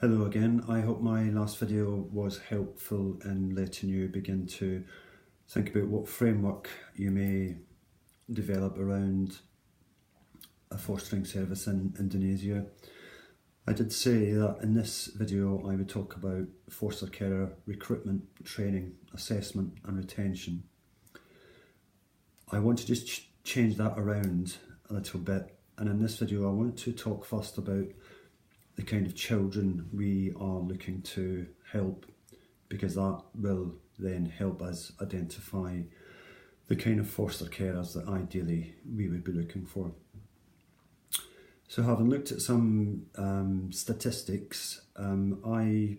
Hello again. I hope my last video was helpful in letting you begin to think about what framework you may develop around a fostering service in Indonesia. I did say that in this video I would talk about foster carer recruitment, training, assessment and retention. I want to just change that around a little bit, and in this video I want to talk first about the kind of children we are looking to help, because that will then help us identify the kind of foster carers that ideally we would be looking for. So having looked at some statistics, I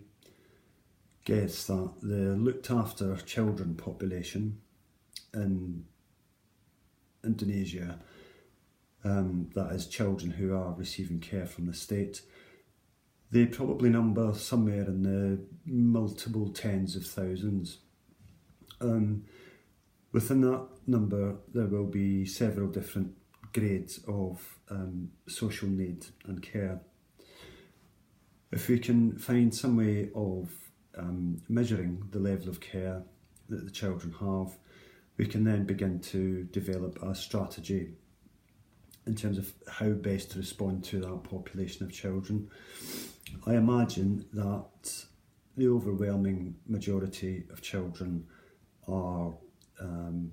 guess that the looked after children population in Indonesia, that is children who are receiving care from the state, they probably number somewhere in the multiple tens of thousands. Within that number, there will be several different grades of social need and care. If we can find some way of measuring the level of care that the children have, we can then begin to develop a strategy in terms of how best to respond to that population of children. I imagine that the overwhelming majority of children are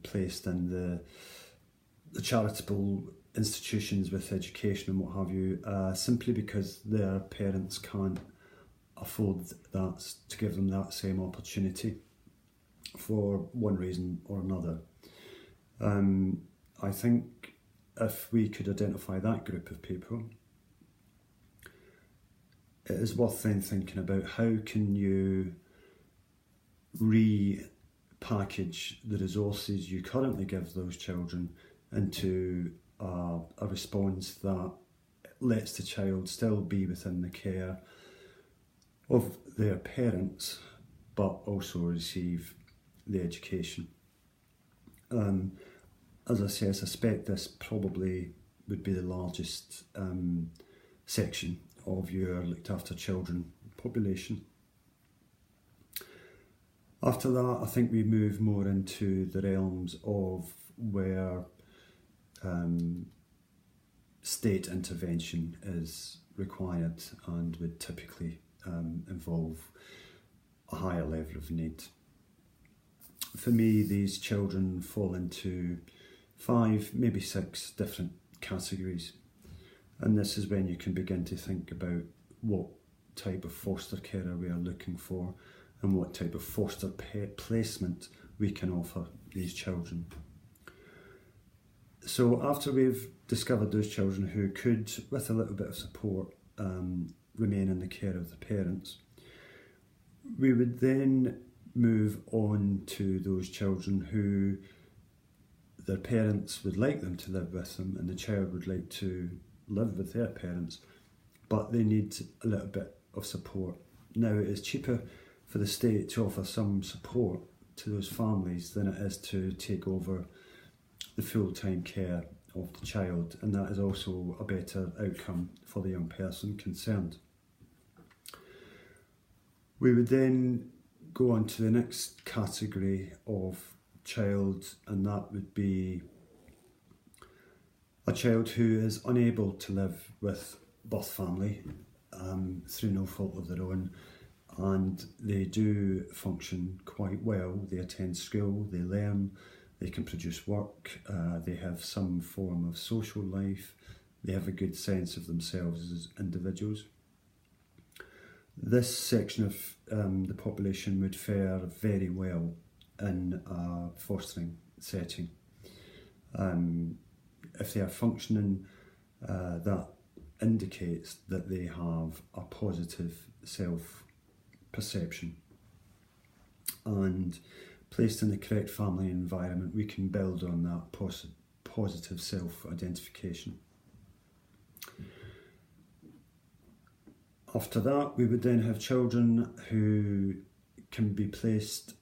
placed in the charitable institutions with education and what have you, simply because their parents can't afford that, to give them that same opportunity for one reason or another. I think if we could identify that group of people, it is worth then thinking about how can you repackage the resources you currently give those children into a response that lets the child still be within the care of their parents but also receive the education. As I say, I suspect this probably would be the largest section of your looked after children population. After that, I think we move more into the realms of where state intervention is required and would typically involve a higher level of need. For me, these children fall into 5, maybe 6 different categories. And this is when you can begin to think about what type of foster carer we are looking for and what type of foster placement we can offer these children. So after we've discovered those children who could, with a little bit of support, remain in the care of the parents, we would then move on to those children who their parents would like them to live with them and the child would like to live with their parents, but they need a little bit of support. Now, it is cheaper for the state to offer some support to those families than it is to take over the full-time care of the child, and that is also a better outcome for the young person concerned. We would then go on to the next category of child, and that would be a child who is unable to live with birth family through no fault of their own, and they do function quite well. They attend school, they learn, they can produce work, they have some form of social life, they have a good sense of themselves as individuals. This section of the population would fare very well in a fostering setting. If they are functioning, that indicates that they have a positive self-perception. And placed in the correct family environment, we can build on that positive self-identification. After that, we would then have children who can be placed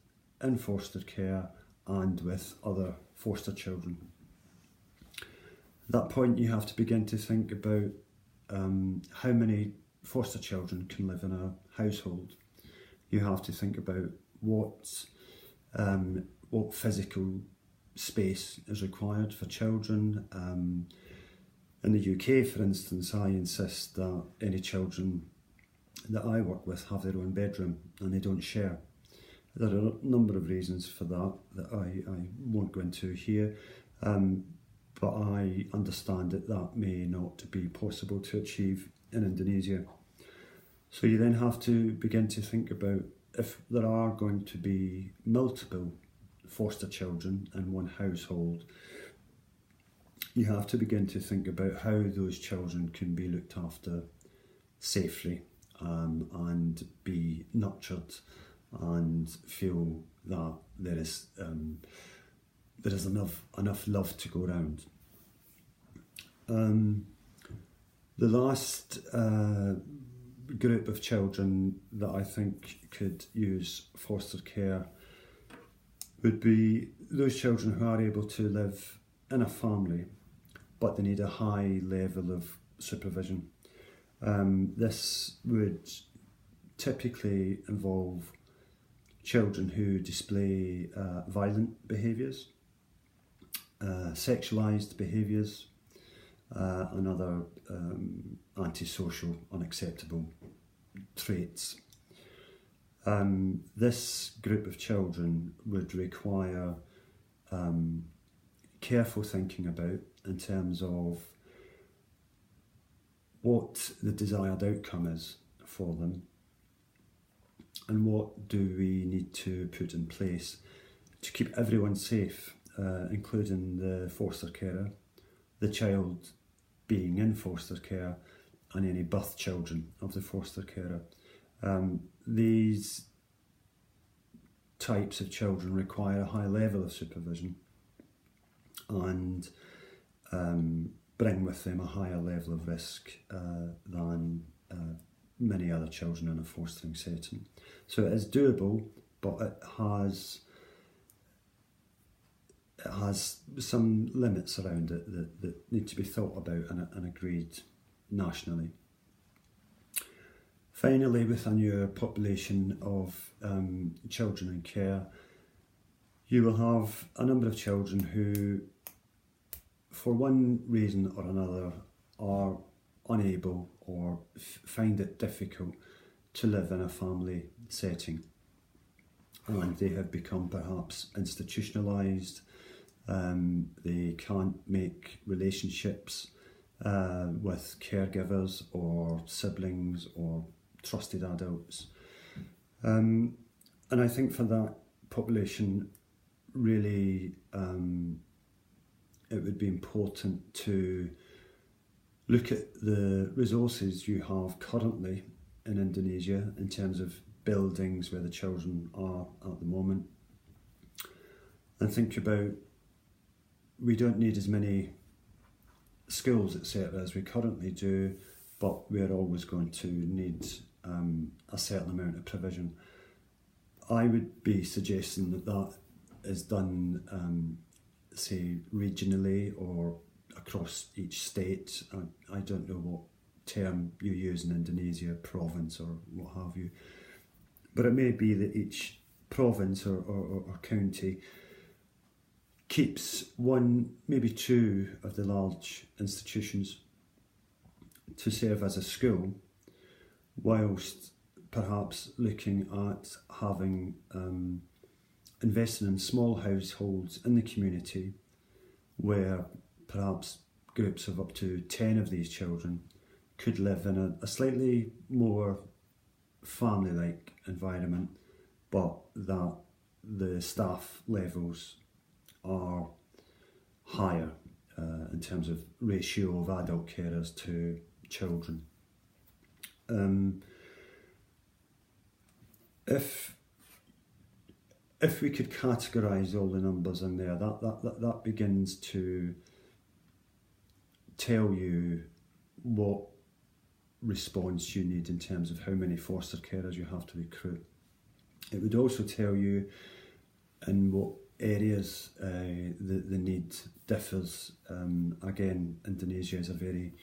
in foster care and with other foster children. At that point, you have to begin to think about how many foster children can live in a household, you have to think about what physical space is required for children. In the UK, for instance, I insist that any children that I work with have their own bedroom and they don't share. There are a number of reasons for that I won't go into here, but I understand that may not be possible to achieve in Indonesia. So you then have to begin to think about, if there are going to be multiple foster children in one household, you have to begin to think about how those children can be looked after safely, and be nurtured and feel that there is enough love to go around. The last group of children that I think could use foster care would be those children who are able to live in a family, but they need a high level of supervision. This would typically involve children who display violent behaviours, sexualised behaviours, and other antisocial, unacceptable traits. This group of children would require careful thinking about, in terms of what the desired outcome is for them, and what do we need to put in place to keep everyone safe, including the foster carer, the child being in foster care, and any birth children of the foster carer. These types of children require a high level of supervision and bring with them a higher level of risk than many other children in a fostering setting. So it is doable, but it has some limits around it that need to be thought about and agreed nationally. Finally, within your population of children in care, you will have a number of children who, for one reason or another, are unable or find it difficult to live in a family setting, and they have become perhaps institutionalised. They can't make relationships with caregivers or siblings or trusted adults, and I think for that population, really, it would be important to look at the resources you have currently in Indonesia in terms of buildings where the children are at the moment, and think about, we don't need as many schools, etc., as we currently do, but we're always going to need a certain amount of provision. I would be suggesting that is done, say, regionally or across each state. I don't know what term you use in Indonesia, province or what have you, but it may be that each province or county keeps one, maybe two of the large institutions to serve as a school, whilst perhaps looking at having investing in small households in the community where perhaps groups of up to 10 of these children could live in a slightly more family-like environment, but that the staff levels are higher in terms of ratio of adult carers to children. If we could categorise all the numbers in there, that begins to tell you what response you need in terms of how many foster carers you have to recruit. It would also tell you in what areas the need differs. Again, Indonesia is a very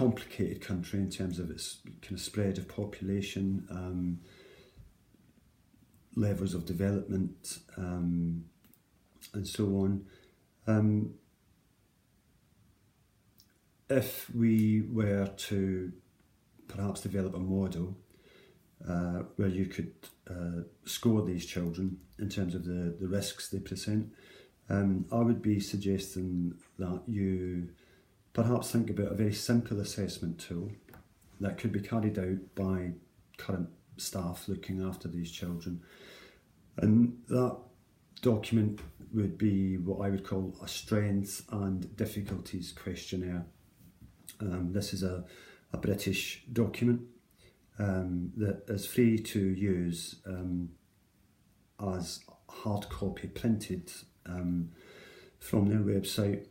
complicated country in terms of its kind of spread of population, levels of development, and so on. If we were to perhaps develop a model where you could score these children in terms of the risks they present, I would be suggesting that you perhaps think about a very simple assessment tool that could be carried out by current staff looking after these children. And that document would be what I would call a strengths and difficulties questionnaire. This is a British document that is free to use as hard copy printed from their website.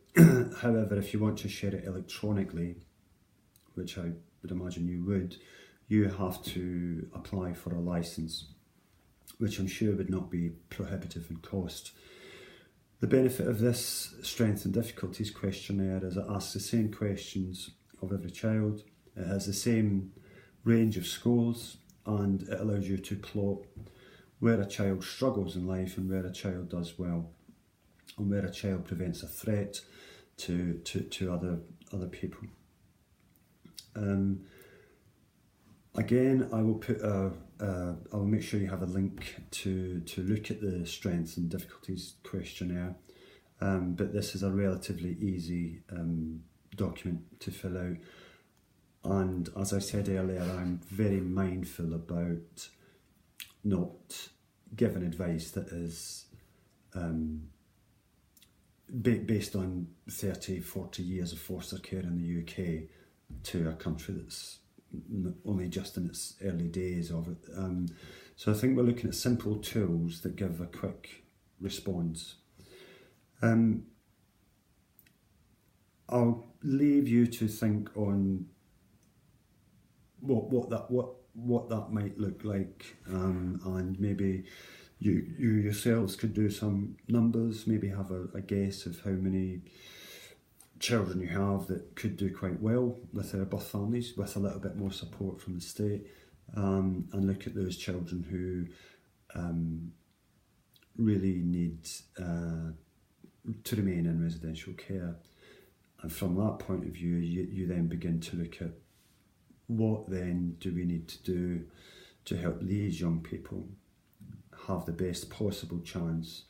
However, if you want to share it electronically, which I would imagine you would, you have to apply for a license, which I'm sure would not be prohibitive in cost. The benefit of this strengths and difficulties questionnaire is it asks the same questions of every child. It has the same range of scores, and it allows you to plot where a child struggles in life and where a child does well, and where a child presents a threat to other people. Again, I will put I will make sure you have a link to look at the strengths and difficulties questionnaire. But this is a relatively easy document to fill out. And as I said earlier, I'm very mindful about not giving advice that is based on 30, 40 years of foster care in the UK to a country that's only just in its early days of it. So I think we're looking at simple tools that give a quick response. I'll leave you to think on what that might look like, and maybe you yourselves could do some numbers, maybe have a guess of how many children you have that could do quite well with their birth families with a little bit more support from the state, and look at those children who really need to remain in residential care. And from that point of view, you then begin to look at what then do we need to do to help these young people have the best possible chance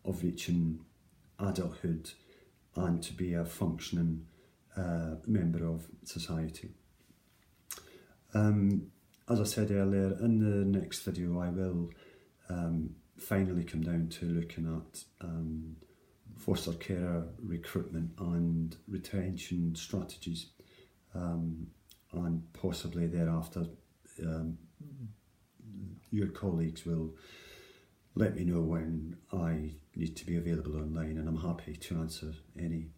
of reaching adulthood and to be a functioning member of society. As I said earlier, in the next video I will finally come down to looking at foster carer recruitment and retention strategies, and possibly thereafter your colleagues will let me know when I need to be available online, and I'm happy to answer any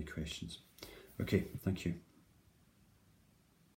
questions. Okay, thank you.